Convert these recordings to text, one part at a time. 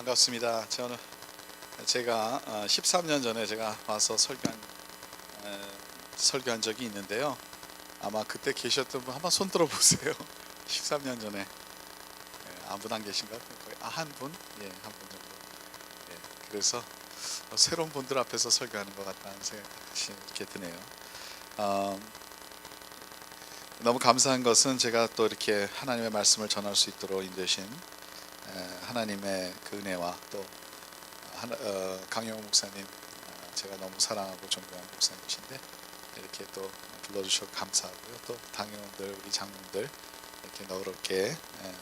반갑습니다. 제가 13년 전에 제가 와서 설교한 적이 있는데요. 아마 그때 계셨던 분 한번 손 들어보세요. 13년 전에 아무도 안 계신가요? 거의 한 분? 예, 한 분 정도. 예, 그래서 새로운 분들 앞에서 설교하는 것 같다는 생각이 이렇게 드네요. 너무 감사한 것은 제가 또 이렇게 하나님의 말씀을 전할 수 있도록 인도하신 하나님의 그 은혜와 또 강영호 목사님, 제가 너무 사랑하고 존경하는 목사님이신데 이렇게 또 불러주셔서 감사하고요. 또 당회원들, 우리 장로들 이렇게 너그럽게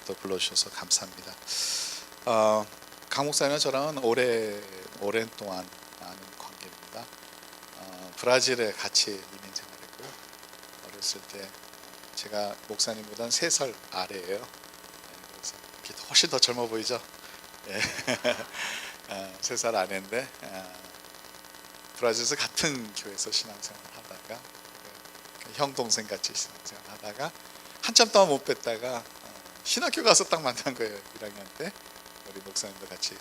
또 불러주셔서 감사합니다. 강 목사님은 저랑은 오랜 동안 아는 관계입니다. 브라질에 같이 이민 생활했고요. 어렸을 때 제가 목사님보다는 3살 아래예요. 그래서 이렇게 훨씬 더 젊어 보이죠? 예. 3살 아래인데 브라질에서 같은 교회에서 신앙생활을 하다가 형 동생 같이 신앙생활을 하다가 한참 동안 못 뵀다가 신학교 가서 딱 만난 거예요. 1학년 때 우리 목사님도 같이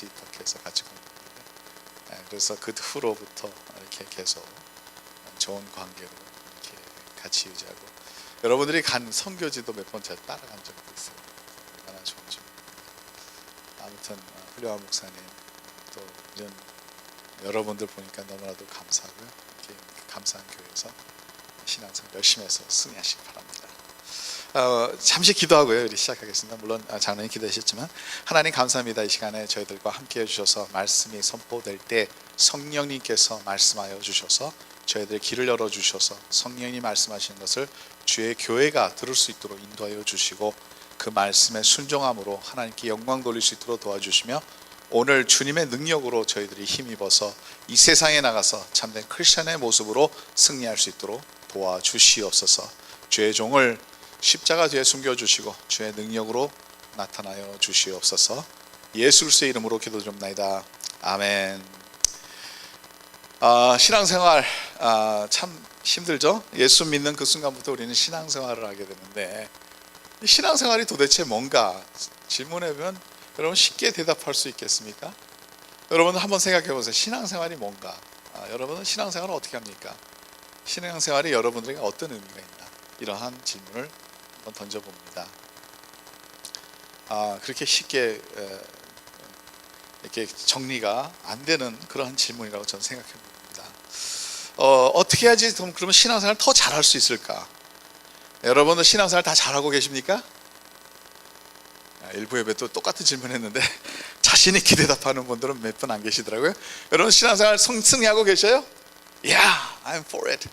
입학해서 같이 공부했는데 그래서 그 후로부터 이렇게 계속 좋은 관계로 이렇게 같이 유지하고 여러분들이 간 선교지도 몇 번 제가 따라간 적도 있어요. 얼마나 좋은지. 아무튼 훌륭한 목사님 또 이런 여러분들 보니까 너무나도 감사하고요. 이렇게 감사한 교회에서 신앙생활 열심히 해서 승리하시기 바랍니다. 잠시 기도하고요. 우리 시작하겠습니다. 물론 장로님 기도하셨지만 하나님 감사합니다. 이 시간에 저희들과 함께 해주셔서 말씀이 선포될 때 성령님께서 말씀하여 주셔서 저희들 길을 열어주셔서 성령이 말씀하시는 것을 주의 교회가 들을 수 있도록 인도하여 주시고 그 말씀에 순종함으로 하나님께 영광 돌릴 수 있도록 도와주시며 오늘 주님의 능력으로 저희들이 힘입어서 이 세상에 나가서 참된 크리스천의 모습으로 승리할 수 있도록 도와주시옵소서. 주의 종을 십자가 뒤에 숨겨주시고 주의 능력으로 나타나여 주시옵소서. 예수 그리스도의 이름으로 기도 드립니다. 아멘. 신앙생활 참 힘들죠? 예수 믿는 그 순간부터 우리는 신앙생활을 하게 되는데 이 신앙생활이 도대체 뭔가 질문해보면 여러분 쉽게 대답할 수 있겠습니까? 여러분 한번 생각해 보세요. 신앙생활이 뭔가? 여러분은 신앙생활을 어떻게 합니까? 신앙생활이 여러분들에게 어떤 의미가 있나? 이러한 질문을 한번 던져봅니다. 그렇게 쉽게 이렇게 정리가 안 되는 그러한 질문이라고 저는 생각해 봅니다. 어떻게 해야지 그러면 신앙생활을 더 잘할 수 있을까? 여러분은 신앙생활 다 잘하고 계십니까? 일부 예배 또 똑같은 질문했는데 자신 있게 대답하는 분들은 몇 분 안 계시더라고요. 여러분 신앙생활 승리하고 계셔요? Yeah, I'm for it.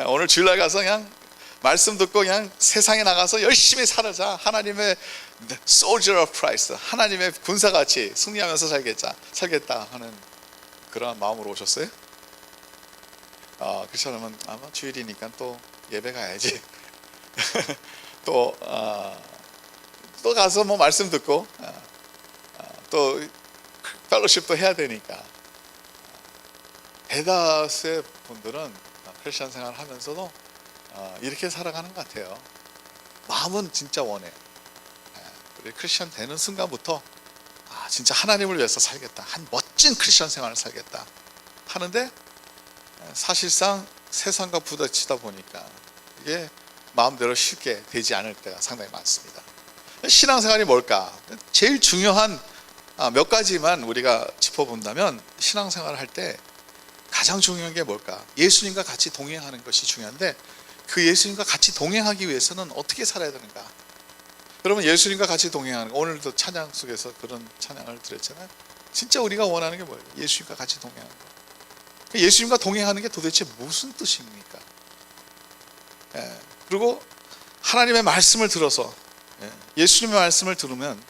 오늘 주일날 가서 그냥 말씀 듣고 그냥 세상에 나가서 열심히 살자. 하나님의 soldier of Christ, 하나님의 군사같이 승리하면서 살겠다 하는 그런 마음으로 오셨어요? 그렇다면 아마 주일이니까 또 예배 가야지. 또 가서 뭐 말씀 듣고 또 펠로십도 해야 되니까 대다수의 분들은 크리스천 생활을 하면서도 이렇게 살아가는 것 같아요. 마음은 진짜 원해요. 우리 크리스천 되는 순간부터 진짜 하나님을 위해서 살겠다, 한 멋진 크리스천 생활을 살겠다 하는데 사실상 세상과 부딪히다 보니까 이게 마음대로 쉽게 되지 않을 때가 상당히 많습니다. 신앙생활이 뭘까? 제일 중요한 몇 가지만 우리가 짚어본다면 신앙생활을 할 때 가장 중요한 게 뭘까? 예수님과 같이 동행하는 것이 중요한데 그 예수님과 같이 동행하기 위해서는 어떻게 살아야 되는가? 여러분 예수님과 같이 동행하는 거, 오늘도 찬양 속에서 그런 찬양을 드렸잖아요. 진짜 우리가 원하는 게 뭐예요? 예수님과 같이 동행하는 거. 예수님과 동행하는 게 도대체 무슨 뜻입니까? 그리고 하나님의 말씀을 들어서 예수님의 말씀을 들으면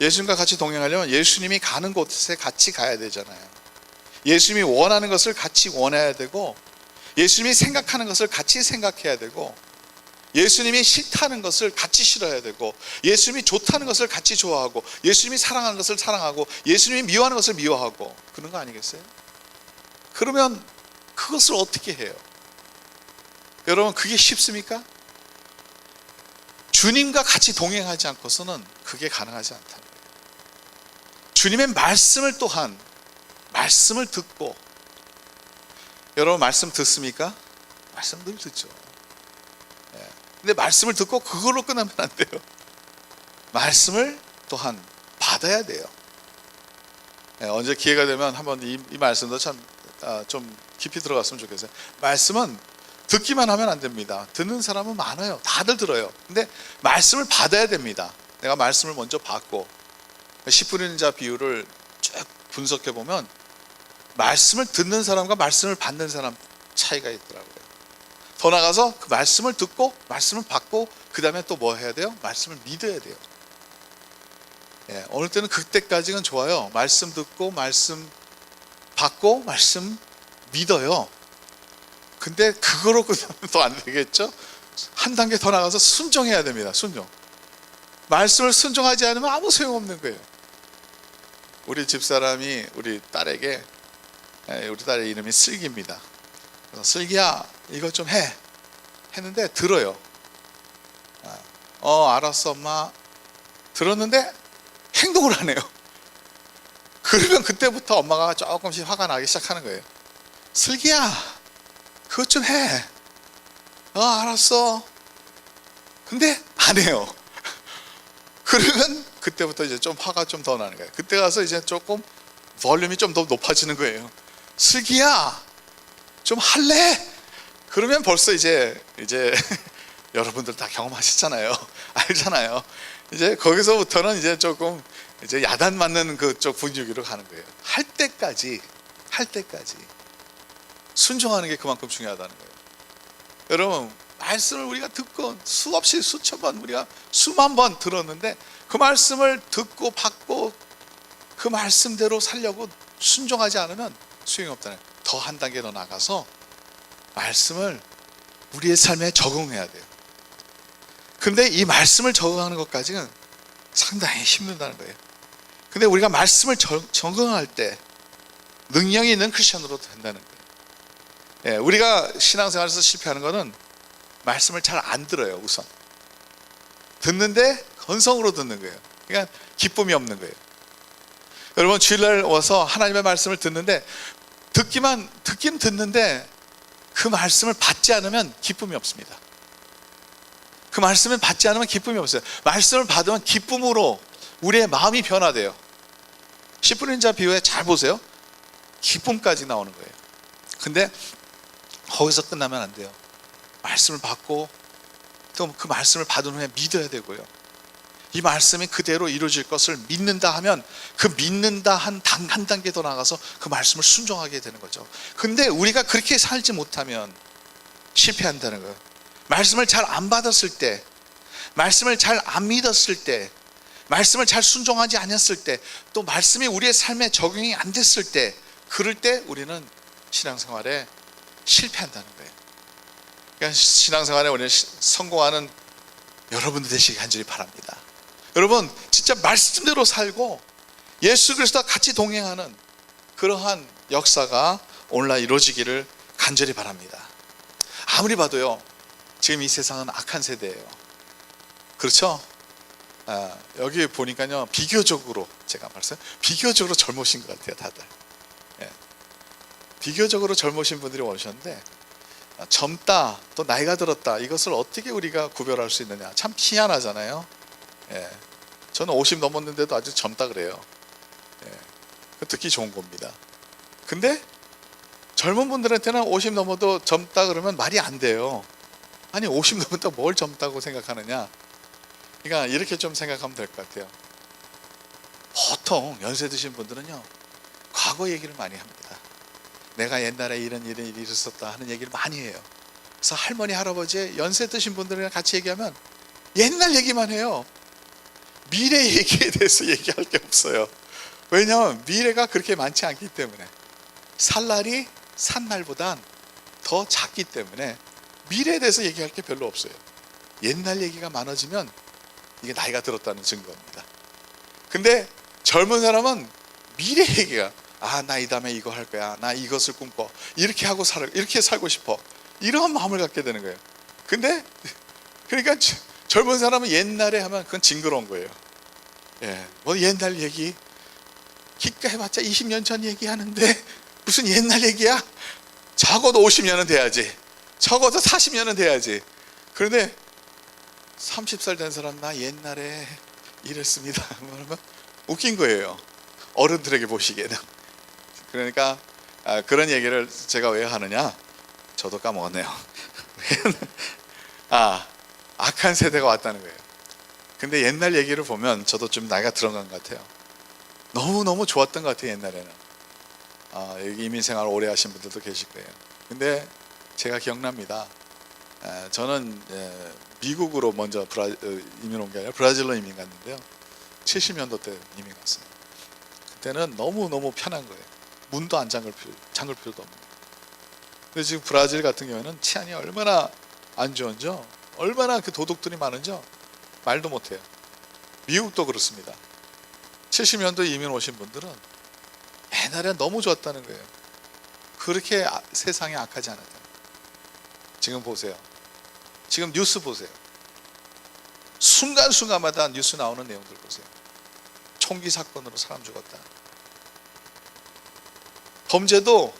예수님과 같이 동행하려면 예수님이 가는 곳에 같이 가야 되잖아요. 예수님이 원하는 것을 같이 원해야 되고 예수님이 생각하는 것을 같이 생각해야 되고 예수님이 싫다는 것을 같이 싫어야 되고 예수님이 좋다는 것을 같이 좋아하고 예수님이 사랑하는 것을 사랑하고 예수님이 미워하는 것을 미워하고 그런 거 아니겠어요? 그러면 그것을 어떻게 해요? 여러분 그게 쉽습니까? 주님과 같이 동행하지 않고서는 그게 가능하지 않다. 주님의 말씀을 또한 말씀을 듣고, 여러분 말씀 듣습니까? 말씀 늘 듣죠. 근데 말씀을 듣고 그걸로 끝나면 안 돼요. 말씀을 또한 받아야 돼요. 언제 기회가 되면 한번 이 말씀도 참 좀 깊이 들어갔으면 좋겠어요. 말씀은 듣기만 하면 안 됩니다. 듣는 사람은 많아요. 다들 들어요. 근데 말씀을 받아야 됩니다. 내가 말씀을 먼저 받고, 씨 뿌리는 자 비유를 쭉 분석해 보면 말씀을 듣는 사람과 말씀을 받는 사람 차이가 있더라고요. 더 나가서 그 말씀을 듣고 말씀을 받고 그 다음에 또 뭐 해야 돼요? 말씀을 믿어야 돼요. 어느 때는 그때까지는 좋아요. 말씀 듣고 말씀 받고 말씀 믿어요. 근데 그거로 끝나면 또 안 되겠죠? 한 단계 더 나가서 순종해야 됩니다. 순종. 말씀을 순종하지 않으면 아무 소용없는 거예요. 우리 집사람이 우리 딸에게, 우리 딸의 이름이 슬기입니다. 그래서 슬기야 이거 좀 해 했는데 들어요. 알았어 엄마. 들었는데 행동을 안 해요. 그러면 그때부터 엄마가 조금씩 화가 나기 시작하는 거예요. 슬기야 그것 좀 해. 알았어. 근데 안 해요. 그러면 그때부터 이제 좀 화가 좀 더 나는 거예요. 그때 가서 이제 조금 볼륨이 좀 더 높아지는 거예요. 슬기야 좀 할래? 그러면 벌써 이제 여러분들 다 경험하셨잖아요. 알잖아요. 이제 거기서부터는 이제 조금 이제 야단 맞는 그쪽 분위기로 가는 거예요. 할 때까지 순종하는 게 그만큼 중요하다는 거예요. 여러분 말씀을 우리가 듣고 수없이 수천 번, 우리가 수만 번 들었는데 그 말씀을 듣고 받고 그 말씀대로 살려고 순종하지 않으면 소용이 없다는 거예요. 더 한 단계 더 나가서 말씀을 우리의 삶에 적응해야 돼요. 그런데 이 말씀을 적응하는 것까지는 상당히 힘들다는 거예요. 근데 우리가 말씀을 적응할 때 능력이 있는 크리스천으로 된다는 거예요. 우리가 신앙생활에서 실패하는 거는 말씀을 잘 안 들어요. 우선 듣는데 건성으로 듣는 거예요. 그러니까 기쁨이 없는 거예요. 여러분 주일날 와서 하나님의 말씀을 듣는데 듣긴 듣는데 그 말씀을 받지 않으면 기쁨이 없습니다. 그 말씀을 받지 않으면 기쁨이 없어요. 말씀을 받으면 기쁨으로 우리의 마음이 변화돼요. 씨 뿌리는 자 비유에 잘 보세요. 기쁨까지 나오는 거예요. 근데 거기서 끝나면 안 돼요. 말씀을 받고 또 그 말씀을 받은 후에 믿어야 되고요. 이 말씀이 그대로 이루어질 것을 믿는다 하면 그 믿는다 한 단계 더 나가서 그 말씀을 순종하게 되는 거죠. 근데 우리가 그렇게 살지 못하면 실패한다는 거예요. 말씀을 잘 안 받았을 때, 말씀을 잘 안 믿었을 때, 말씀을 잘 순종하지 않았을 때, 또 말씀이 우리의 삶에 적용이 안 됐을 때, 그럴 때 우리는 신앙생활에 실패한다는 거예요. 그러니까 신앙생활에 우리는 성공하는 여러분들 되시기 간절히 바랍니다. 여러분 진짜 말씀대로 살고 예수 그리스도와 같이 동행하는 그러한 역사가 오늘날 이루어지기를 간절히 바랍니다. 아무리 봐도요 지금 이 세상은 악한 세대예요. 그렇죠? 여기 보니까요 비교적으로 제가 말했어요. 비교적으로 젊으신 것 같아요 다들. 비교적으로 젊으신 분들이 오셨는데 젊다 또 나이가 들었다 이것을 어떻게 우리가 구별할 수 있느냐 참 희한하잖아요. 저는 50 넘었는데도 아주 젊다 그래요. 듣기 좋은 겁니다. 근데 젊은 분들한테는 50 넘어도 젊다 그러면 말이 안 돼요. 아니 50 넘었다 뭘 젊다고 생각하느냐. 그러니까 이렇게 좀 생각하면 될 것 같아요. 보통 연세 드신 분들은요 과거 얘기를 많이 합니다. 내가 옛날에 이런 일이 있었다 하는 얘기를 많이 해요. 그래서 할머니 할아버지 연세 드신 분들이랑 같이 얘기하면 옛날 얘기만 해요. 미래 얘기에 대해서 얘기할 게 없어요. 왜냐하면 미래가 그렇게 많지 않기 때문에 살 날이 산 날보단 더 작기 때문에 미래에 대해서 얘기할 게 별로 없어요. 옛날 얘기가 많아지면 이게 나이가 들었다는 증거입니다. 근데 젊은 사람은 미래 얘기가 나 이 다음에 이거 할 거야. 나 이것을 꿈꿔. 이렇게 하고 이렇게 살고 싶어. 이런 마음을 갖게 되는 거예요. 근데 그러니까 젊은 사람은 옛날에 하면 그건 징그러운 거예요. 뭐 옛날 얘기 기껏 해봤자 20년 전 얘기하는데 무슨 옛날 얘기야? 적어도 50년은 돼야지, 적어도 40년은 돼야지. 그런데 30살 된 사람, 나 옛날에 이랬습니다 그러면 웃긴 거예요, 어른들에게 보시기에는. 그러니까 그런 얘기를 제가 왜 하느냐, 저도 까먹었네요. 악한 세대가 왔다는 거예요. 근데 옛날 얘기를 보면 저도 좀 나이가 들어간 것 같아요. 너무너무 좋았던 것 같아요, 옛날에는. 여기 이민생활 오래 하신 분들도 계실 거예요. 근데 제가 기억납니다. 저는 미국으로 먼저 이민 온 게 아니라 브라질로 이민 갔는데요. 70년도 때 이민 갔어요. 그때는 너무너무 편한 거예요. 문도 안 잠글 필요도 없는 거예요. 근데 지금 브라질 같은 경우에는 치안이 얼마나 안 좋은죠, 얼마나 그 도둑들이 많은죠, 말도 못해요. 미국도 그렇습니다. 70년도 이민 오신 분들은 옛날에 너무 좋았다는 거예요. 그렇게 세상이 악하지 않았다는 거예요. 지금 보세요. 지금 뉴스 보세요. 순간순간마다 뉴스 나오는 내용들 보세요. 총기 사건으로 사람 죽었다. 범죄도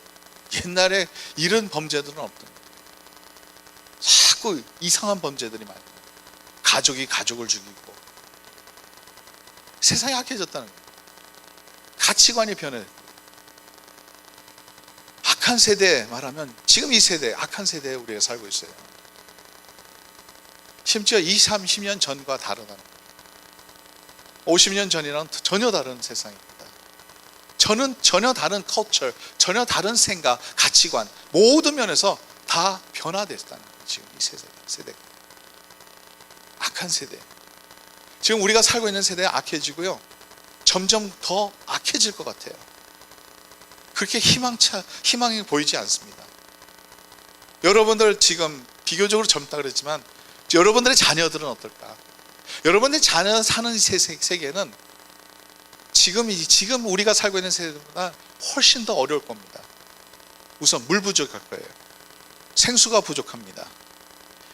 옛날에 이런 범죄들은 없던 거예요. 자꾸 이상한 범죄들이 많아요. 가족이 가족을 죽이고. 세상이 악해졌다는 거예요. 가치관이 변했고. 악한 세대 말하면 지금 이 세대, 악한 세대에 우리가 살고 있어요. 심지어 20, 30년 전과 다르다는 거예요. 50년 전이랑 전혀 다른 세상입니다. 저는 전혀 다른 컬처, 전혀 다른 생각, 가치관, 모든 면에서 다 변화됐다는 거예요. 지금 이 세대가 악한 세대. 지금 우리가 살고 있는 세대가 악해지고요, 점점 더 악해질 것 같아요. 그렇게 희망이 보이지 않습니다. 여러분들 지금 비교적으로 젊다 그랬지만 여러분들의 자녀들은 어떨까? 여러분들의 자녀 사는 세계는 지금 우리가 살고 있는 세대보다 훨씬 더 어려울 겁니다. 우선 물 부족할 거예요. 생수가 부족합니다.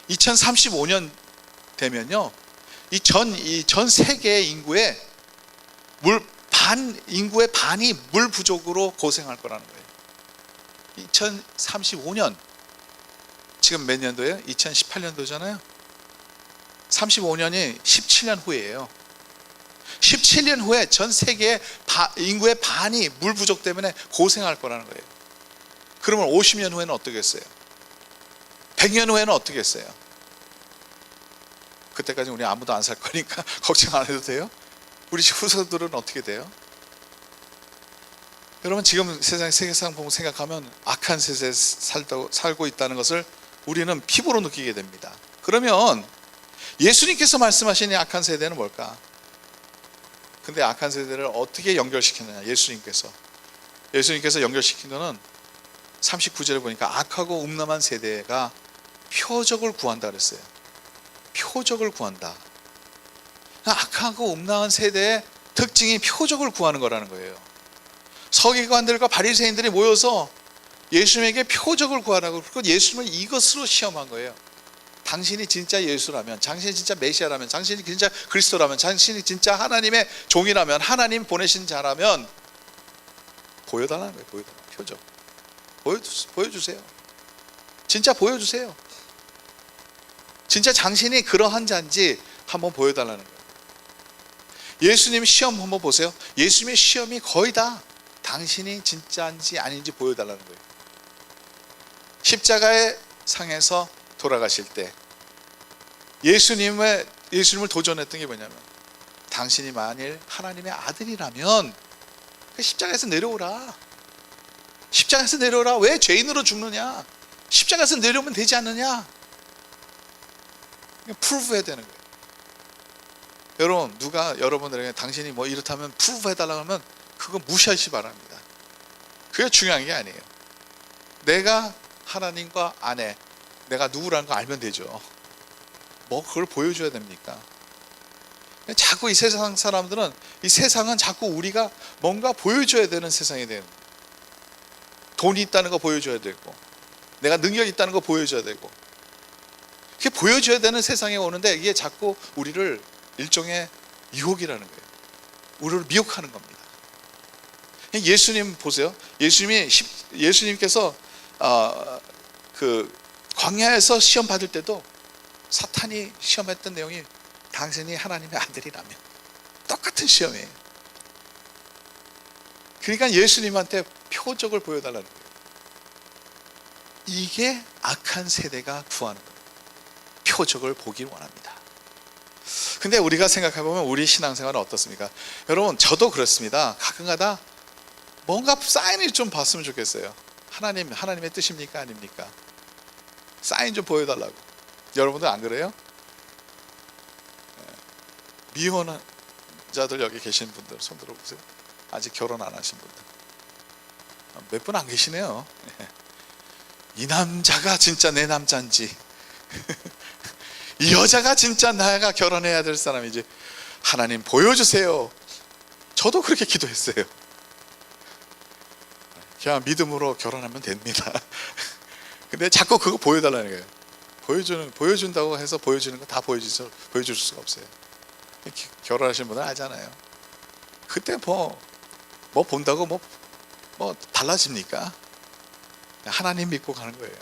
2035년 되면요, 이 전 세계의 인구의 인구의 반이 물 부족으로 고생할 거라는 거예요. 2035년, 지금 몇 년도예요? 2018년도잖아요. 35년이 17년 후예요. 17년 후에 전 세계 인구의 반이 물 부족 때문에 고생할 거라는 거예요. 그러면 50년 후에는 어떻겠어요? 100년 후에는 어떻겠어요? 그때까지 우리 아무도 안 살 거니까 걱정 안 해도 돼요? 우리 후손들은 어떻게 돼요? 여러분, 지금 세계상 보면 생각하면 악한 세대에 살고 있다는 것을 우리는 피부로 느끼게 됩니다. 그러면 예수님께서 말씀하신 이 악한 세대는 뭘까? 근데 악한 세대를 어떻게 연결시켰느냐? 예수님께서 연결시킨 거는 39절에 보니까 악하고 음란한 세대가 표적을 구한다 그랬어요. 표적을 구한다. 악하고 음란한 세대의 특징이 표적을 구하는 거라는 거예요. 서기관들과 바리새인들이 모여서 예수님에게 표적을 구하라고, 그리고 예수님을 이것으로 시험한 거예요. 당신이 진짜 예수라면, 당신이 진짜 메시아라면, 당신이 진짜 그리스도라면, 당신이 진짜 하나님의 종이라면, 하나님 보내신 자라면 보여달라는 거예요. 보여달라는 표적. 보여주세요. 진짜 보여주세요. 진짜 당신이 그러한 자인지 한번 보여달라는 거예요. 예수님 시험 한번 보세요. 예수님의 시험이 거의 다 당신이 진짜인지 아닌지 보여달라는 거예요. 십자가의 상에서 돌아가실 때 예수님을 도전했던 게 뭐냐면, 당신이 만일 하나님의 아들이라면 십자가에서 내려오라. 십자가에서 내려오라. 왜 죄인으로 죽느냐? 십자가에서 내려오면 되지 않느냐? 프루브해야 되는 거예요. 여러분, 누가 여러분들에게 당신이 뭐 이렇다면 프루브 해달라고 하면 그거 무시하시기 바랍니다. 그게 중요한 게 아니에요. 내가 하나님과 안에 내가 누구라는 거 알면 되죠. 뭐 그걸 보여줘야 됩니까? 자꾸 이 세상 사람들은, 이 세상은 자꾸 우리가 뭔가 보여줘야 되는 세상이 돼요. 돈이 있다는 거 보여줘야 되고, 내가 능력이 있다는 거 보여줘야 되고, 그게 보여줘야 되는 세상에 오는데, 이게 자꾸 우리를 일종의 유혹이라는 거예요. 우리를 미혹하는 겁니다. 예수님 보세요. 예수님께서 그 광야에서 시험 받을 때도 사탄이 시험했던 내용이 당신이 하나님의 아들이라면, 똑같은 시험이에요. 그러니까 예수님한테 표적을 보여달라는 거예요. 이게 악한 세대가 구하는 거예요. 표적을 보길 원합니다. 근데 우리가 생각해보면 우리 신앙생활은 어떻습니까? 여러분, 저도 그렇습니다. 가끔가다 뭔가 사인을 좀 봤으면 좋겠어요. 하나님의 뜻입니까? 아닙니까? 사인 좀 보여달라고. 여러분들 안 그래요? 미혼자들 여기 계신 분들 손 들어보세요. 아직 결혼 안 하신 분들 몇 분 안 계시네요. 이 남자가 진짜 내 남자인지 이 여자가 진짜 내가 결혼해야 될 사람이지 하나님 보여주세요. 저도 그렇게 기도했어요. 그냥 믿음으로 결혼하면 됩니다. 근데 자꾸 그거 보여달라는 거예요. 보여준다고 해서 보여주는 거 다 보여줄 수가 없어요. 결혼하신 분은 알잖아요. 그때 뭐 본다고 뭐 달라집니까? 하나님 믿고 가는 거예요.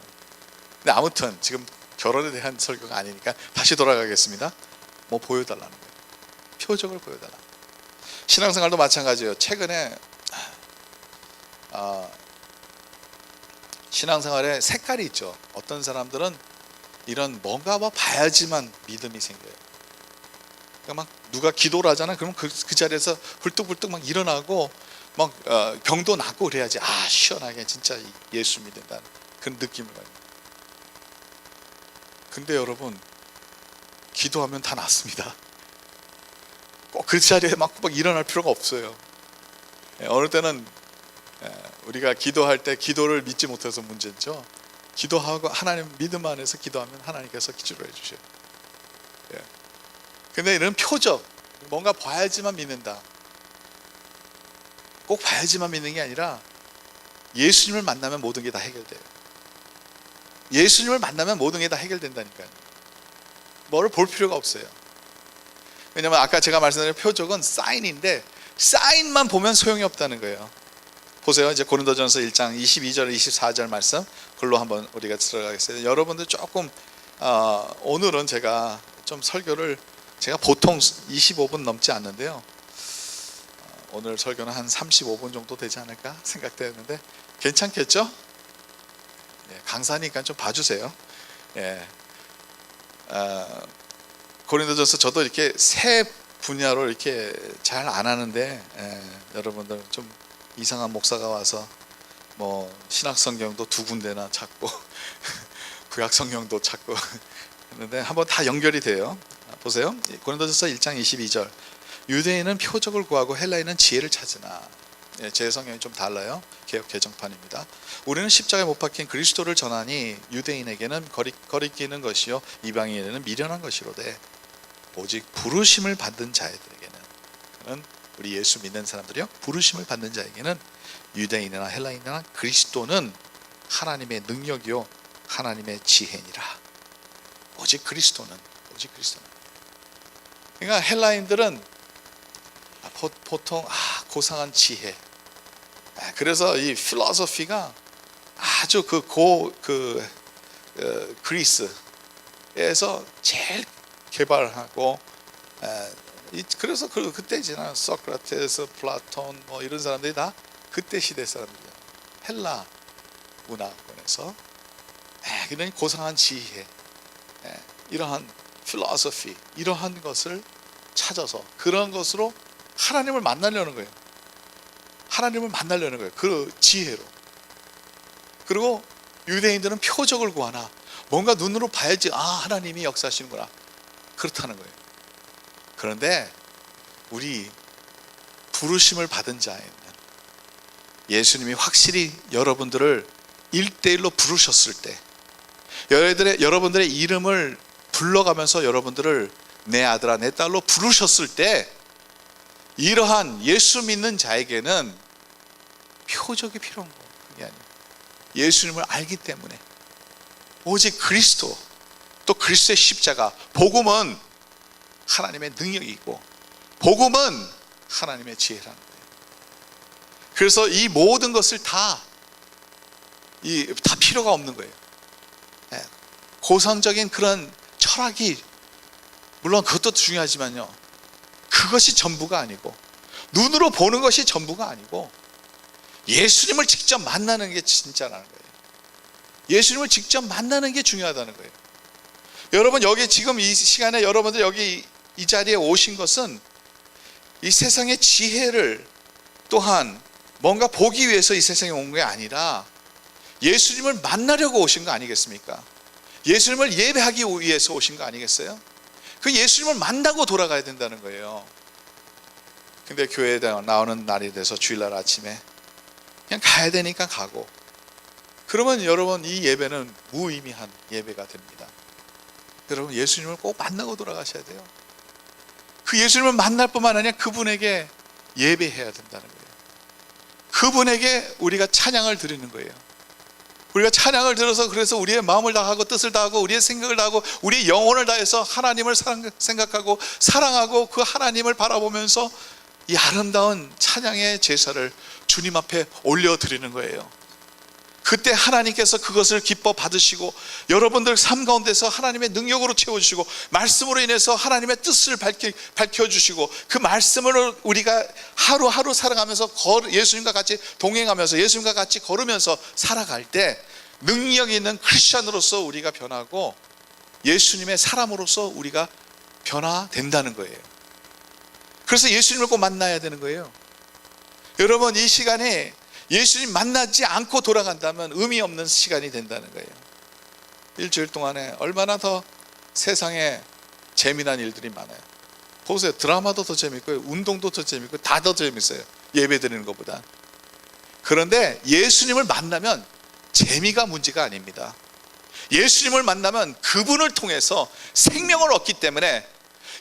근데 아무튼 지금 결혼에 대한 설교가 아니니까 다시 돌아가겠습니다. 뭐 보여달라는 거예요. 표적을 보여달라. 신앙생활도 마찬가지예요. 최근에 신앙생활에 색깔이 있죠. 어떤 사람들은 이런 뭔가 봐야지만 믿음이 생겨요. 그러니까 막 누가 기도를 하잖아. 그러면 그 자리에서 불뚝불뚝 막 일어나고 막 병도 낫고 그래야지 시원하게 진짜 예수 믿는다는 그런 느낌을 가요. 근데 여러분, 기도하면 다 낫습니다. 꼭 그 자리에 막 일어날 필요가 없어요. 어느 때는 우리가 기도할 때 기도를 믿지 못해서 문제죠. 기도하고 하나님 믿음 안에서 기도하면 하나님께서 기도를 해주셔요. 근데 이런 표적, 뭔가 봐야지만 믿는다. 꼭 봐야지만 믿는 게 아니라 예수님을 만나면 모든 게 다 해결돼요. 예수님을 만나면 모든 게 다 해결된다니까요. 뭐를 볼 필요가 없어요. 왜냐하면 아까 제가 말씀드린 표적은 사인인데 사인만 보면 소용이 없다는 거예요. 보세요. 이제 고린도전서 1장 22절 24절 말씀 글로 한번 우리가 들어가겠습니다. 여러분들 조금 오늘은 제가 좀 설교를 제가 보통 25분 넘지 않는데요. 오늘 설교는 한 35분 정도 되지 않을까 생각되는데 괜찮겠죠? 강사니까 좀 봐주세요. 고린도전서 저도 이렇게 새 분야로 이렇게 잘 안 하는데 여러분들 좀 이상한 목사가 와서 뭐 신약 성경도 2군데나 찾고 구약 성경도 찾고 했는데 한번 다 연결이 돼요. 보세요. 고린도전서 1장 22절. 유대인은 표적을 구하고 헬라인은 지혜를 찾으나. 제 성경이 좀 달라요. 개역 개정판입니다. 우리는 십자가에 못 박힌 그리스도를 전하니 유대인에게는 거리끼는 것이요 이방인에게는 미련한 것이로되 오직 부르심을 받은 자들에게는, 우리 예수 믿는 사람들이요, 부르심을 받는 자에게는 유대인이나 헬라인이나 그리스도는 하나님의 능력이요 하나님의 지혜니라. 오직 그리스도는. 그러니까 헬라인들은 보통 고상한 지혜. 그래서 이 필로소피가 아주 그리스에서 제일 개발하고, 그래서 그때 지난 소크라테스, 플라톤 뭐 이런 사람들이 다 그때 시대 사람들이에요. 헬라 문화권에서 그런 고상한 지혜, 이러한 필로소피, 이러한 것을 찾아서 그런 것으로 하나님을 만나려는 거예요. 그 지혜로. 그리고 유대인들은 표적을 구하나 뭔가 눈으로 봐야지 하나님이 역사하시는구나, 그렇다는 거예요. 그런데 우리 부르심을 받은 자에는 예수님이 확실히 여러분들을 1대1로 부르셨을 때, 여러분들의 이름을 불러가면서 여러분들을 내 아들아 내 딸로 부르셨을 때, 이러한 예수 믿는 자에게는 표적이 필요한 거예요. 그게 아니에요. 예수님을 알기 때문에 오직 그리스도, 또 그리스도의 십자가, 복음은 하나님의 능력이 있고 복음은 하나님의 지혜라는 거예요. 그래서 이 모든 것을 다 필요가 없는 거예요. 고상적인 그런 철학이 물론 그것도 중요하지만요, 그것이 전부가 아니고, 눈으로 보는 것이 전부가 아니고, 예수님을 직접 만나는 게 진짜라는 거예요. 예수님을 직접 만나는 게 중요하다는 거예요. 여러분, 여기 지금 이 시간에 여러분들 여기 이 자리에 오신 것은 이 세상의 지혜를 또한 뭔가 보기 위해서 이 세상에 온 게 아니라 예수님을 만나려고 오신 거 아니겠습니까? 예수님을 예배하기 위해서 오신 거 아니겠어요? 그 예수님을 만나고 돌아가야 된다는 거예요. 근데 교회에 나오는 날이 돼서 주일날 아침에 그냥 가야 되니까 가고, 그러면 여러분 이 예배는 무의미한 예배가 됩니다. 여러분, 예수님을 꼭 만나고 돌아가셔야 돼요. 그 예수님을 만날 뿐만 아니라 그분에게 예배해야 된다는 거예요. 그분에게 우리가 찬양을 드리는 거예요. 우리가 찬양을 들어서, 그래서 우리의 마음을 다하고 뜻을 다하고 우리의 생각을 다하고 우리의 영혼을 다해서 하나님을 생각하고 사랑하고 그 하나님을 바라보면서 이 아름다운 찬양의 제사를 주님 앞에 올려드리는 거예요. 그때 하나님께서 그것을 기뻐 받으시고 여러분들 삶 가운데서 하나님의 능력으로 채워주시고 말씀으로 인해서 하나님의 뜻을 밝혀주시고 그 말씀으로 우리가 하루하루 살아가면서 예수님과 같이 동행하면서 예수님과 같이 걸으면서 살아갈 때 능력 있는 크리스천으로서 우리가 변하고 예수님의 사람으로서 우리가 변화된다는 거예요. 그래서 예수님을 꼭 만나야 되는 거예요. 여러분, 이 시간에 예수님 만나지 않고 돌아간다면 의미 없는 시간이 된다는 거예요. 일주일 동안에 얼마나 더 세상에 재미난 일들이 많아요. 보세요. 드라마도 더 재밌고 운동도 더 재밌고 다 더 재밌어요, 예배 드리는 것보다. 그런데 예수님을 만나면 재미가 문제가 아닙니다. 예수님을 만나면 그분을 통해서 생명을 얻기 때문에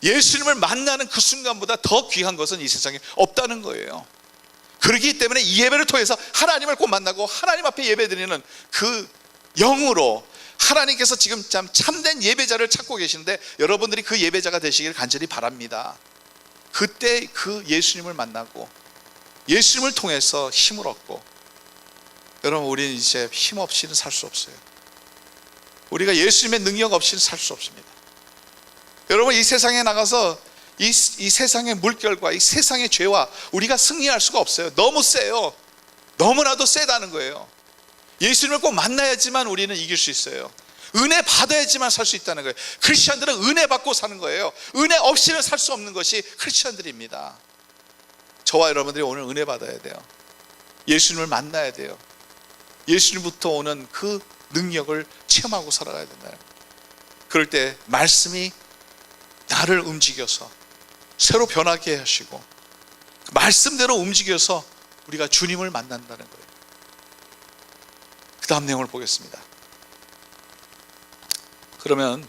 예수님을 만나는 그 순간보다 더 귀한 것은 이 세상에 없다는 거예요. 그렇기 때문에 이 예배를 통해서 하나님을 꼭 만나고 하나님 앞에 예배드리는 그 영으로 하나님께서 지금 참된 예배자를 찾고 계시는데 여러분들이 그 예배자가 되시길 간절히 바랍니다. 그때 그 예수님을 만나고 예수님을 통해서 힘을 얻고, 여러분, 우리는 이제 힘 없이는 살 수 없어요. 우리가 예수님의 능력 없이는 살 수 없습니다. 여러분, 이 세상에 나가서 이 세상의 물결과 이 세상의 죄와 우리가 승리할 수가 없어요. 너무 세요. 너무나도 세다는 거예요. 예수님을 꼭 만나야지만 우리는 이길 수 있어요. 은혜 받아야지만 살 수 있다는 거예요. 크리스천들은 은혜 받고 사는 거예요. 은혜 없이는 살 수 없는 것이 크리스천들입니다. 저와 여러분들이 오늘 은혜 받아야 돼요. 예수님을 만나야 돼요. 예수님부터 오는 그 능력을 체험하고 살아가야 된다는 거예요. 그럴 때 말씀이 나를 움직여서 새로 변하게 하시고 말씀대로 움직여서 우리가 주님을 만난다는 거예요. 그 다음 내용을 보겠습니다. 그러면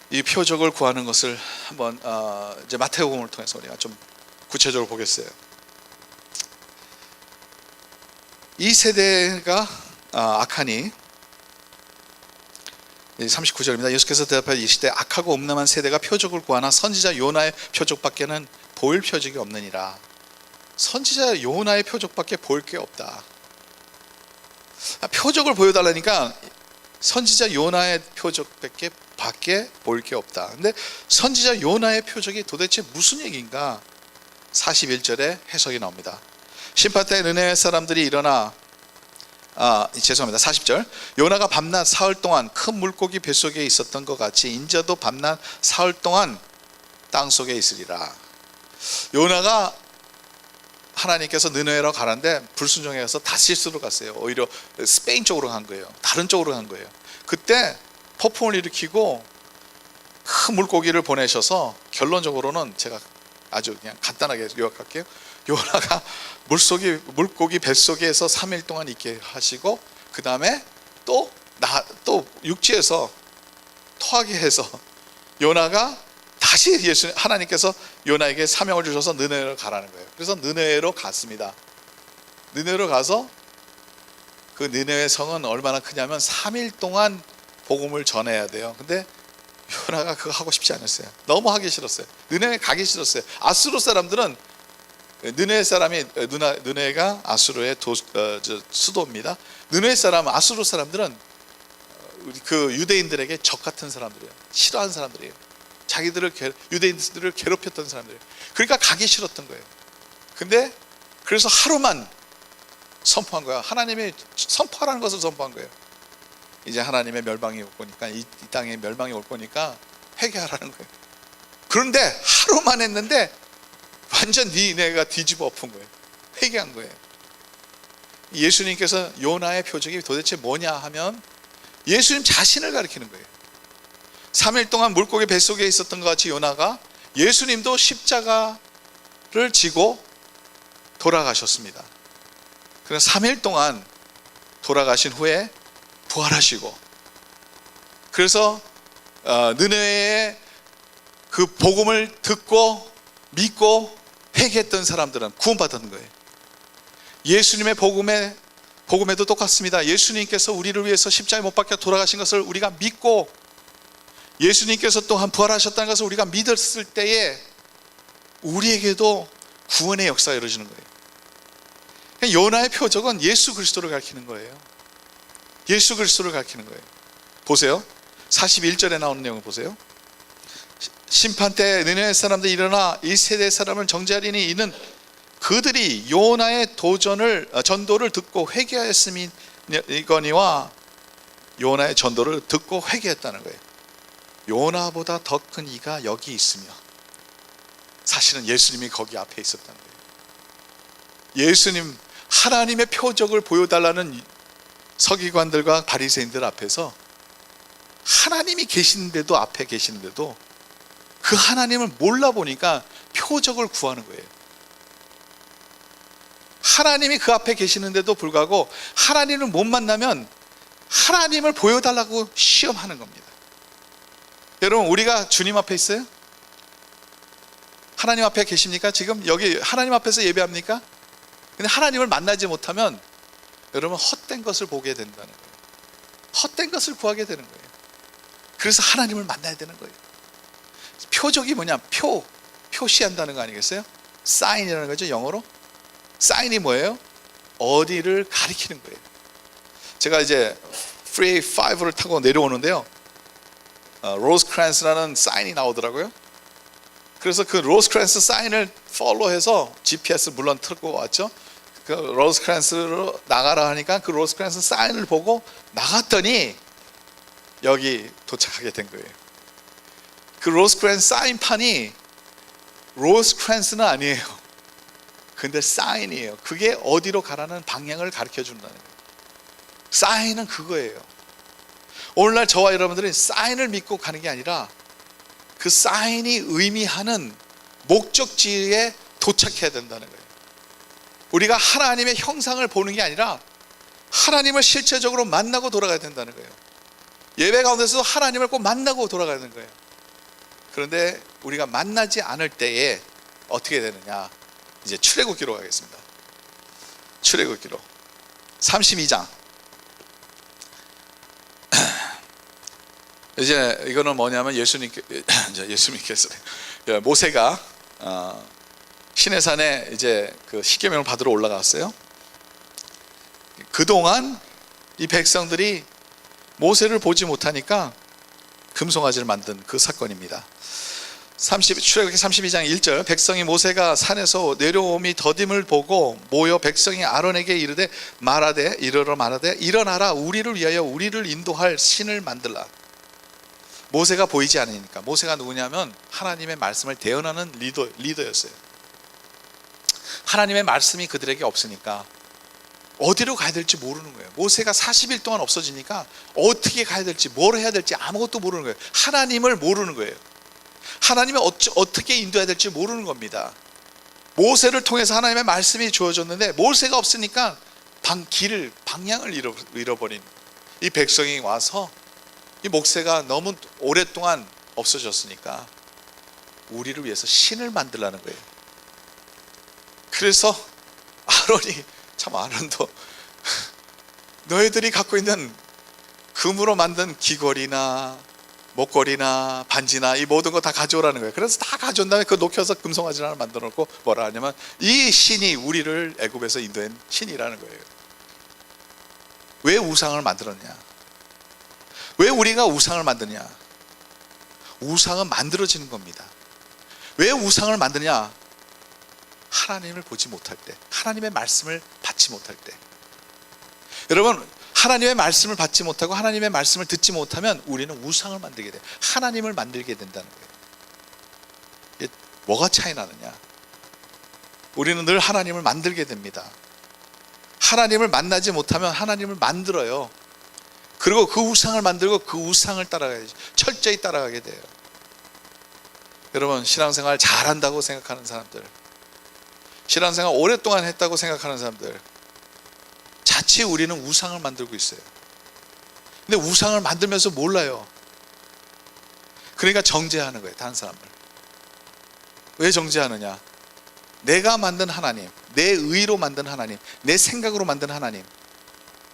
이 표적을 구하는 것을 한번 이제 마태복음을 통해서 우리가 좀 구체적으로 보겠어요. 이 세대가 악하니, 39절입니다. 예수께서 대답하여 이르시되 악하고 음란한 세대가 표적을 구하나 선지자 요나의 표적밖에는 보일 표적이 없느니라. 선지자 요나의 표적밖에 보일 게 없다. 표적을 보여달라니까 선지자 요나의 표적밖에 보일 게 없다. 근데 선지자 요나의 표적이 도대체 무슨 얘기인가? 41절에 해석이 나옵니다. 심판때 느네웨 사람들이 일어나 40절. 요나가 밤낮 사흘 동안 큰 물고기 뱃속에 있었던 것 같이 인자도 밤낮 사흘 동안 땅속에 있으리라. 요나가 하나님께서 느네웨로 가는데 불순종해서 다시스로 갔어요. 오히려 스페인 쪽으로 간 거예요. 다른 쪽으로 간 거예요. 그때 폭풍을 일으키고 큰 물고기를 보내셔서 결론적으로는 제가 아주 그냥 간단하게 요약할게요. 요나가 물고기 뱃속에서 3일 동안 있게 하시고 그 다음에 또 육지에서 토하게 해서 요나가 다시 하나님께서 요나에게 사명을 주셔서 느네웨로 가라는 거예요. 그래서 느네웨로 갔습니다. 느네웨로 가서 그 느네웨 성은 얼마나 크냐면 3일 동안 복음을 전해야 돼요. 근데 요나가 그거 하고 싶지 않았어요. 너무 하기 싫었어요. 느네웨 가기 싫었어요. 아수르 사람들은, 느네웨 사람이, 느네웨가 아수르의 수도입니다. 느네웨 사람, 아수르 사람들은 그 유대인들에게 적 같은 사람들이에요. 싫어하는 사람들이에요. 유대인들을 괴롭혔던 사람들이에요. 그러니까 가기 싫었던 거예요. 근데 그래서 하루만 선포한 거야. 하나님이 선포하라는 것을 선포한 거예요. 이제 하나님의 멸망이 올 거니까, 이 땅에 멸망이 올 거니까 회개하라는 거예요. 그런데 하루만 했는데 완전 니네가 뒤집어 엎은 거예요. 회개한 거예요. 예수님께서 요나의 표적이 도대체 뭐냐 하면 예수님 자신을 가리키는 거예요. 3일 동안 물고기 뱃속에 있었던 것 같이 요나가 예수님도 십자가를 지고 돌아가셨습니다. 그래서 3일 동안 돌아가신 후에 부활하시고, 그래서 느네웨의 그 복음을 듣고 믿고 회개했던 사람들은 구원받은 거예요. 예수님의 복음에도 똑같습니다. 예수님께서 우리를 위해서 십자가에 못 박혀 돌아가신 것을 우리가 믿고 예수님께서 또한 부활하셨다는 것을 우리가 믿었을 때에 우리에게도 구원의 역사가 이루어지는 거예요. 요나의 표적은 예수 그리스도를 가리키는 거예요. 예수 그리스도를 가리키는 거예요. 보세요. 41절에 나오는 내용을 보세요. 심판 때 느네웨 사람들이 일어나 이 세대 사람을 정죄하리니 이는 그들이 요나의 전도를 듣고 회개하였음이거니와, 요나의 전도를 듣고 회개했다는 거예요. 요나보다 더 큰 이가 여기 있으며, 사실은 예수님이 거기 앞에 있었다는 거예요. 예수님, 하나님의 표적을 보여달라는 서기관들과 바리새인들 앞에서 하나님이 계시는데도, 앞에 계시는데도 그 하나님을 몰라보니까 표적을 구하는 거예요. 하나님이 그 앞에 계시는데도 불구하고 하나님을 못 만나면 하나님을 보여달라고 시험하는 겁니다. 여러분, 우리가 주님 앞에 있어요? 하나님 앞에 계십니까? 지금 여기 하나님 앞에서 예배합니까? 근데 하나님을 만나지 못하면 여러분 헛된 것을 보게 된다는 거예요. 헛된 것을 구하게 되는 거예요. 그래서 하나님을 만나야 되는 거예요. 표적이 뭐냐? 표시한다는 거 아니겠어요? 사인이라는 거죠, 영어로. 사인이 뭐예요? 어디를 가리키는 거예요. 제가 이제 프리웨이 5를 타고 내려오는데요, 로즈크랜스라는 사인이 나오더라고요. 그래서 그 로즈크랜스 사인을 팔로우해서 GPS 물론 틀고 왔죠. 그 로즈크랜스로 나가라 하니까 그 로즈크랜스 사인을 보고 나갔더니 여기 도착하게 된 거예요. 그 로즈크랜스 사인판이 로즈크랜스는 아니에요. 근데 사인이에요. 그게 어디로 가라는 방향을 가르쳐 준다는 거예요. 사인은 그거예요. 오늘날 저와 여러분들은 사인을 믿고 가는 게 아니라 그 사인이 의미하는 목적지에 도착해야 된다는 거예요. 우리가 하나님의 형상을 보는 게 아니라 하나님을 실제적으로 만나고 돌아가야 된다는 거예요. 예배 가운데서도 하나님을 꼭 만나고 돌아가는 거예요. 그런데 우리가 만나지 않을 때에 어떻게 되느냐? 이제 출애굽기로 가겠습니다. 출애굽기로 32장. 이제 이거는 뭐냐면 예수님께서 모세가 시내산에 이제 그 십계명을 받으러 올라갔어요. 그동안 이 백성들이 모세를 보지 못하니까 금송아지를 만든 그 사건입니다. 출애굽기 32장 1절, 백성이 모세가 산에서 내려옴이 더딤을 보고 모여 백성이 아론에게 이르러 말하되 일어나라, 우리를 위하여 우리를 인도할 신을 만들라. 모세가 보이지 않으니까. 모세가 누구냐면 하나님의 말씀을 대언하는 리더였어요. 하나님의 말씀이 그들에게 없으니까 어디로 가야 될지 모르는 거예요. 모세가 40일 동안 없어지니까 어떻게 가야 될지, 뭘 해야 될지 아무것도 모르는 거예요. 하나님을 모르는 거예요. 하나님을 어떻게 인도해야 될지 모르는 겁니다. 모세를 통해서 하나님의 말씀이 주어졌는데 모세가 없으니까 방향을 잃어버린 이 백성이 와서, 이 목사가 너무 오랫동안 없어졌으니까 우리를 위해서 신을 만들라는 거예요. 그래서 아론도 너희들이 갖고 있는 금으로 만든 귀걸이나 목걸이나 반지나 이 모든 거 다 가져오라는 거예요. 그래서 다 가져온 다음에 그 녹여서 금송아지 하나 만들어 놓고 뭐라 하냐면 이 신이 우리를 애굽에서 인도한 신이라는 거예요. 왜 우상을 만들었냐? 왜 우리가 우상을 만드냐? 우상은 만들어지는 겁니다. 왜 우상을 만드냐? 하나님을 보지 못할 때, 하나님의 말씀을 받지 못할 때. 여러분, 하나님의 말씀을 받지 못하고 하나님의 말씀을 듣지 못하면 우리는 우상을 만들게 돼요. 하나님을 만들게 된다는 거예요. 이게 뭐가 차이 나느냐? 우리는 늘 하나님을 만들게 됩니다. 하나님을 만나지 못하면 하나님을 만들어요. 그리고 그 우상을 만들고 그 우상을 따라가야지. 철저히 따라가게 돼요. 여러분, 신앙생활 잘한다고 생각하는 사람들, 신앙생활 오랫동안 했다고 생각하는 사람들, 자칫 우리는 우상을 만들고 있어요. 근데 우상을 만들면서 몰라요. 그러니까 정죄하는 거예요, 다른 사람을. 왜 정죄하느냐? 내가 만든 하나님, 내 의로 만든 하나님, 내 생각으로 만든 하나님,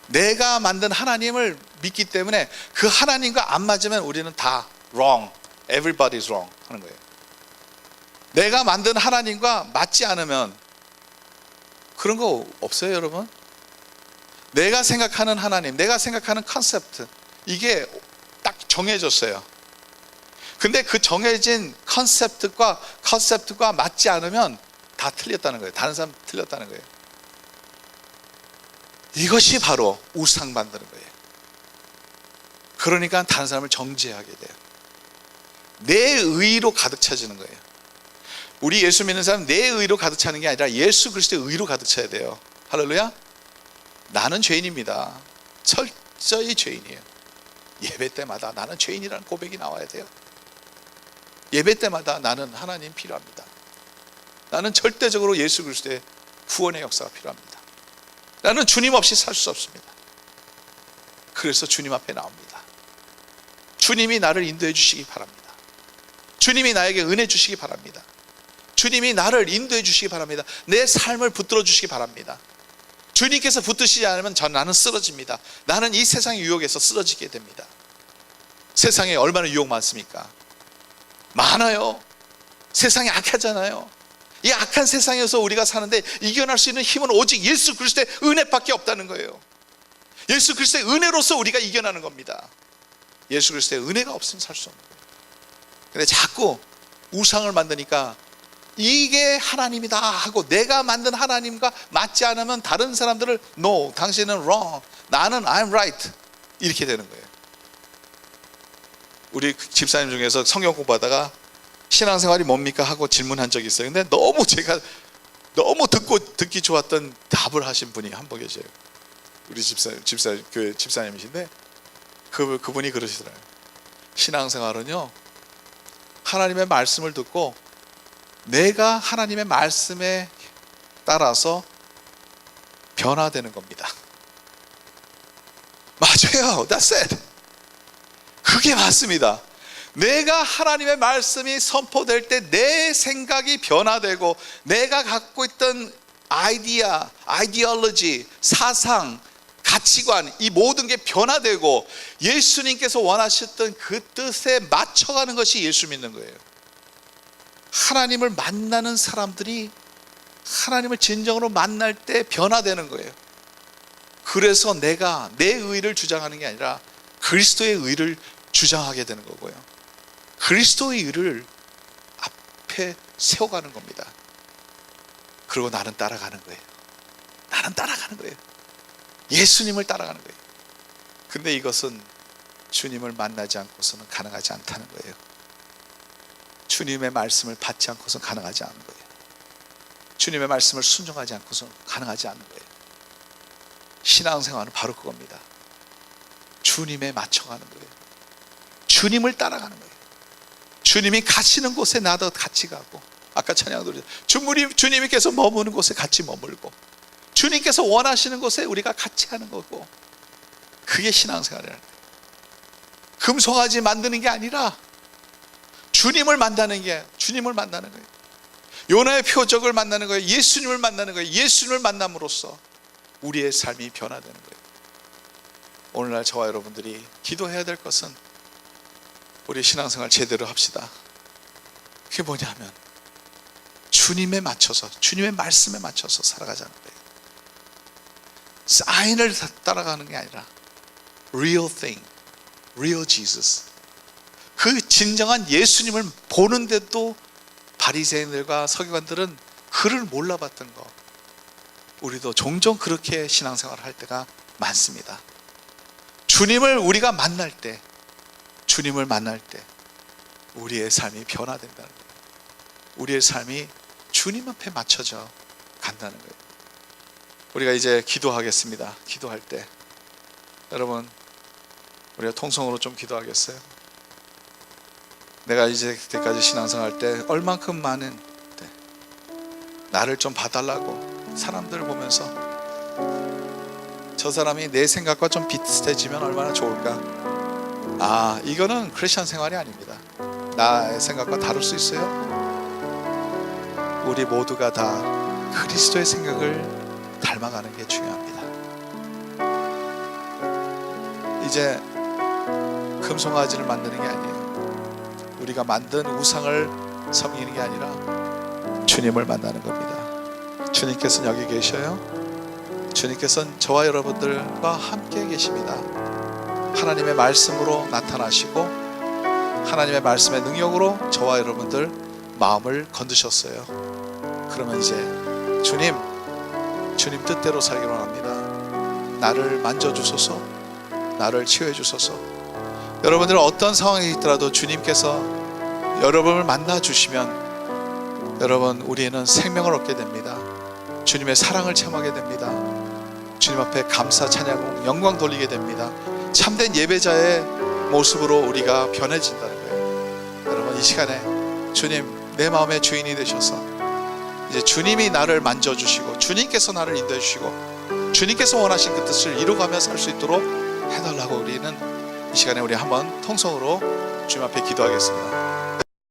내가 만든 하나님을 믿기 때문에 그 하나님과 안 맞으면 우리는 다 wrong, everybody is wrong 하는 거예요. 내가 만든 하나님과 맞지 않으면 그런 거 없어요, 여러분? 내가 생각하는 하나님, 내가 생각하는 컨셉트, 이게 딱 정해졌어요. 근데 그 정해진 컨셉트과 맞지 않으면 다 틀렸다는 거예요. 다른 사람 틀렸다는 거예요. 이것이 바로 우상 만드는 거예요. 그러니까 다른 사람을 정죄하게 돼요. 내 의로 가득 차지는 거예요. 우리 예수 믿는 사람 내 의로 가득 차는 게 아니라 예수 그리스도의 의로 가득 차야 돼요. 할렐루야. 나는 죄인입니다. 철저히 죄인이에요. 예배 때마다 나는 죄인이라는 고백이 나와야 돼요. 예배 때마다 나는 하나님 필요합니다. 나는 절대적으로 예수 그리스도의 구원의 역사가 필요합니다. 나는 주님 없이 살 수 없습니다. 그래서 주님 앞에 나옵니다. 주님이 나를 인도해 주시기 바랍니다. 주님이 나에게 은혜 주시기 바랍니다. 주님이 나를 인도해 주시기 바랍니다. 내 삶을 붙들어 주시기 바랍니다. 주님께서 붙드시지 않으면 나는 쓰러집니다. 나는 이 세상의 유혹에서 쓰러지게 됩니다. 세상에 얼마나 유혹 많습니까? 많아요. 세상이 악하잖아요. 이 악한 세상에서 우리가 사는데 이겨낼 수 있는 힘은 오직 예수 그리스도의 은혜밖에 없다는 거예요. 예수 그리스도의 은혜로서 우리가 이겨내는 겁니다. 예수 그리스도의 은혜가 없으면 살 수 없는 거예요. 근데 자꾸 우상을 만드니까 이게 하나님이다 하고 내가 만든 하나님과 맞지 않으면 다른 사람들을 No, 당신은 wrong, 나는 I'm right 이렇게 되는 거예요. 우리 집사님 중에서 성경 공부하다가 신앙생활이 뭡니까 하고 질문한 적이 있어요. 근데 제가 너무 듣기 좋았던 답을 하신 분이 한 분 계세요. 우리 집사님이신데 그분이 그러시더라고요. 신앙생활은요, 하나님의 말씀을 듣고 내가 하나님의 말씀에 따라서 변화되는 겁니다. 맞아요. That's it. 그게 맞습니다. 내가 하나님의 말씀이 선포될 때 내 생각이 변화되고 내가 갖고 있던 아이디올로지, 사상, 가치관, 이 모든 게 변화되고 예수님께서 원하셨던 그 뜻에 맞춰가는 것이 예수 믿는 거예요. 하나님을 만나는 사람들이 하나님을 진정으로 만날 때 변화되는 거예요. 그래서 내가 내 의를 주장하는 게 아니라 그리스도의 의를 주장하게 되는 거고요. 그리스도의 의를 앞에 세워가는 겁니다. 그리고 나는 따라가는 거예요. 나는 따라가는 거예요. 예수님을 따라가는 거예요. 근데 이것은 주님을 만나지 않고서는 가능하지 않다는 거예요. 주님의 말씀을 받지 않고서는 가능하지 않은 거예요. 주님의 말씀을 순종하지 않고서는 가능하지 않은 거예요. 신앙생활은 바로 그겁니다. 주님에 맞춰가는 거예요. 주님을 따라가는 거예요. 주님이 가시는 곳에 나도 같이 가고, 아까 찬양도 주님께서 머무는 곳에 같이 머물고, 주님께서 원하시는 곳에 우리가 같이 하는 거고, 그게 신앙생활이라는 거예요. 금송아지 만드는 게 아니라 주님을 만나는 게, 주님을 만나는 거예요. 요나의 표적을 만나는 거예요. 예수님을 만나는 거예요. 예수님을 만남으로써 우리의 삶이 변화되는 거예요. 오늘날 저와 여러분들이 기도해야 될 것은 우리 신앙생활 제대로 합시다. 그게 뭐냐면 주님에 맞춰서, 주님의 말씀에 맞춰서 살아가자는 거예요. 사인을 따라가는 게 아니라 real thing, real Jesus. 그 진정한 예수님을 보는데도 바리새인들과 서기관들은 그를 몰라봤던 거. 우리도 종종 그렇게 신앙생활을 할 때가 많습니다. 주님을 우리가 만날 때, 주님을 만날 때 우리의 삶이 변화된다는 거예요. 우리의 삶이 주님 앞에 맞춰져 간다는 거예요. 우리가 이제 기도하겠습니다. 기도할 때 여러분, 우리가 통성으로 좀 기도하겠어요? 내가 이제 그때까지 신앙생활 때 얼만큼 많은 나를 좀 봐달라고 사람들을 보면서 저 사람이 내 생각과 좀 비슷해지면 얼마나 좋을까. 아, 이거는 크리스천 생활이 아닙니다. 나의 생각과 다를 수 있어요. 우리 모두가 다 그리스도의 생각을 닮아가는 게 중요합니다. 이제 금송아지를 만드는 게 아니에요. 우리가 만든 우상을 섬기는 게 아니라 주님을 만나는 겁니다. 주님께서는 여기 계셔요. 주님께서는 저와 여러분들과 함께 계십니다. 하나님의 말씀으로 나타나시고 하나님의 말씀의 능력으로 저와 여러분들 마음을 건드셨어요. 그러면 이제 주님 뜻대로 살기로 합니다. 나를 만져주소서, 나를 치유해주소서. 여러분들 어떤 상황이 있더라도 주님께서 여러분을 만나주시면 여러분, 우리는 생명을 얻게 됩니다. 주님의 사랑을 체험하게 됩니다. 주님 앞에 감사, 찬양, 영광 돌리게 됩니다. 참된 예배자의 모습으로 우리가 변해진다는 거예요. 여러분, 이 시간에 주님 내 마음의 주인이 되셔서 이제 주님이 나를 만져주시고 주님께서 나를 인도해 주시고 주님께서 원하신 그 뜻을 이루어가며 살 수 있도록 해달라고 우리는 이 시간에 우리 한번 통성으로 주님 앞에 기도하겠습니다.